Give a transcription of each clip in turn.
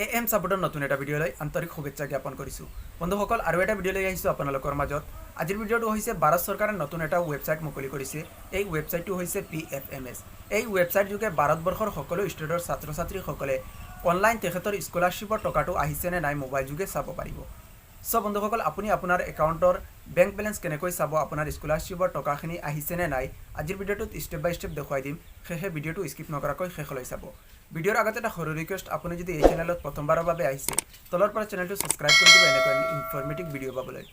AM সাপোৰ্টৰ নতুন এটা ভিডিঅ'লৈ আন্তৰিক শুভেচ্ছা জ্ঞাপন কৰিছোঁ বন্ধুসকল। আৰু এটা ভিডিঅ' লৈ আহিছোঁ আপোনালোকৰ মাজত। আজিৰ ভিডিঅ'টো হৈছে ভাৰত চৰকাৰে নতুন এটা ৱেবছাইট মুকলি কৰিছে। এই ৱেবছাইটটো হৈছে PFMS। এই ৱেবছাইট যোগে ভাৰতবৰ্ষৰ সকলো ষ্টুডেণ্টৰ ছাত্ৰ ছাত্ৰীসকলে অনলাইন তেখেতৰ স্কলাৰশ্বিপৰ টকাটো আহিছেনে নাই মোবাইল যোগে চাব পাৰিব। সো বন্ধুসকল, আপুনি আপোনাৰ একাউণ্টৰ বেংক বেলেঞ্চ কেনেকৈ চাব, আপোনাৰ স্কলাৰশ্বিপৰ টকাখিনি আহিছেনে নাই, আজিৰ ভিডিঅ'টোত ষ্টেপ বাই ষ্টেপ দেখুৱাই দিম। সেয়েহে ভিডিঅ'টো স্কিপ নকৰাকৈ শেষলৈ চাব। ভিডিঅ'ৰ আগতে এটা সৰু ৰিকুৱেষ্ট, আপুনি যদি এই চেনেলত প্ৰথমবাৰৰ বাবে আহিছে তলৰ পৰা চেনেলটো ছাবস্ক্ৰাইব কৰি দিব এনেকুৱা ইনফৰ্মেটিভ ভিডিঅ' পাবলৈ।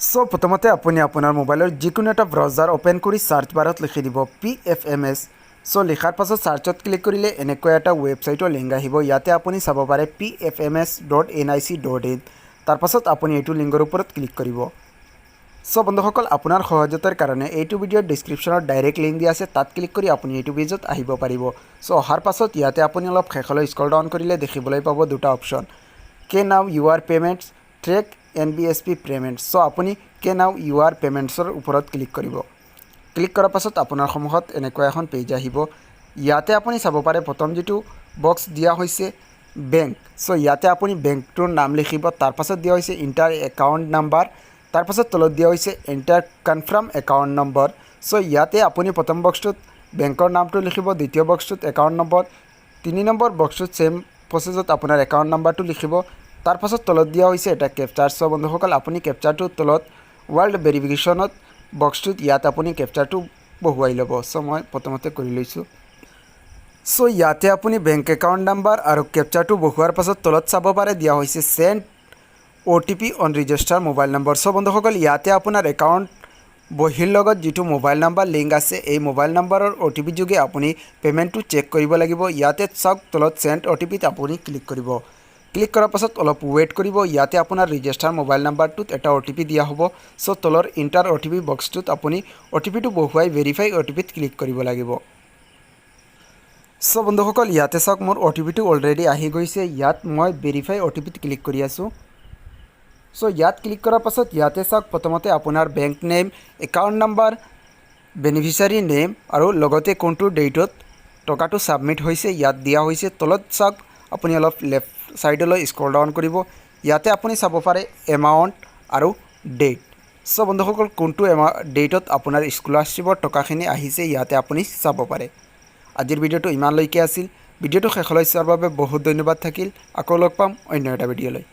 সো প্ৰথমতে আপুনি আপোনাৰ মোবাইলৰ যিকোনো এটা ব্ৰাউজাৰ অ'পেন কৰি চাৰ্চ বাৰত লিখি দিব PFMS। সো লিখাৰ পাছত চাৰ্চত ক্লিক কৰিলে এনেকুৱা এটা ৱেবছাইটৰ লিংক আহিব। ইয়াতে আপুনি চাব পাৰে pfms.nic.in। তাৰ পাছত আপুনি এইটো লিংকৰ ওপৰত ক্লিক কৰিব। সো বন্ধুসকল, আপোনাৰ সহজতাৰ কাৰণে এইটো ভিডিঅ'ৰ ডিছক্ৰিপশ্যনত ডাইৰেক্ট লিংক দিয়া আছে, তাত ক্লিক কৰি আপুনি এইটো পেজত আহিব পাৰিব। সো অহাৰ পাছত ইয়াতে আপুনি অলপ শেষলৈ স্ক্ৰল ডাউন কৰিলে দেখিবলৈ পাব দুটা অপশ্যন, কে now your payments, track NBSP payments. So আপুনি কে নাও ইউআৰ পে'মেণ্টছৰ ওপৰত ক্লিক কৰিব। ক্লিক কৰাৰ পাছত আপোনাৰ সন্মুখত এনেকুৱা এখন পেজ আহিব। ইয়াতে আপুনি চাব পাৰে প্ৰথম যিটো বক্স দিয়া হৈছে বেংক। সো ইয়াতে আপুনি বেংকটোৰ নাম লিখিব। তাৰ পাছত দিয়া হৈছে ইণ্টাৰ একাউণ্ট নাম্বাৰ। তাৰ পাছত তলত দিয়া হৈছে enter confirm account number. So ইয়াতে আপুনি প্ৰথম বক্সটোত বেংকৰ নামটো লিখিব, দ্বিতীয় বক্সটোত একাউণ্ট নম্বৰ, 3 নম্বৰ বক্সটোত ছেম প্ৰচেছত আপোনাৰ একাউণ্ট নাম্বাৰটো লিখিব। তাৰ পাছত তলত দিয়া হৈছে এটা কেপচাৰ। সো বন্ধুসকল, আপুনি কেপচাৰটোৰ তলত ৱৰ্ল্ড ভেৰিফিকেশ্যনত বক্সটোত ইয়াত আপুনি কেপচাৰটো বহুৱাই ল'ব। সো মই প্ৰথমতে কৰি লৈছোঁ। সো ইয়াতে আপুনি বেংক একাউণ্ট নাম্বাৰ আৰু কেপচাৰটো বহুৱাৰ পাছত তলত চাব পাৰে দিয়া হৈছে send OTP on register mobile number. So বন্ধুসকল, ইয়াতে আপোনাৰ একাউণ্ট বহীৰ লগত যিটো মোবাইল নাম্বাৰ লিংক আছে, এই মোবাইল নাম্বাৰৰ OTP যোগে আপুনি পে'মেণ্টটো চেক কৰিব লাগিব। ইয়াতে চাওক তলত চেণ্ড OTPত আপুনি ক্লিক কৰিব। ক্লিক কৰাৰ পাছত অলপ ৱেইট কৰিব। ইয়াতে আপোনাৰ ৰেজিষ্টাৰ মোবাইল নাম্বাৰটোত এটা OTP দিয়া হ'ব। সো তলৰ ইণ্টাৰ OTP বক্সটোত আপুনি OTPটো বহুৱাই ভেৰিফাই OTPত ক্লিক কৰিব লাগিব। সো বন্ধুসকল, ইয়াতে চাওক মোৰ OTPটো অলৰেডি আহি গৈছে। ইয়াত মই ভেৰিফাই OTPত ক্লিক কৰি আছোঁ। সো ইয়াত ক্লিক কৰাৰ পাছত ইয়াতে চাওক প্ৰথমতে আপোনাৰ bank name, account number, beneficiary name আৰু লগতে কোনটো ডেটত টকাটো ছাবমিট হৈছে ইয়াত দিয়া হৈছে। তলত চাওক আপুনি অলপ লেফ্ট ছাইডলৈ স্ক্ৰল ডাউন কৰিব। ইয়াতে আপুনি চাব পাৰে এমাউণ্ট আৰু ডেট। সো বন্ধুসকল, কোনটো ডেটত আপোনাৰ স্কলাৰশ্বিপৰ টকাখিনি আহিছে ইয়াতে আপুনি চাব পাৰে। আজিৰ ভিডিঅ'টো ইমানলৈকে আছিল। ভিডিঅ'টো শেষলৈ চোৱাৰ বাবে বহুত ধন্যবাদ থাকিল। আকৌ লগ পাম অন্য এটা ভিডিঅ'লৈ।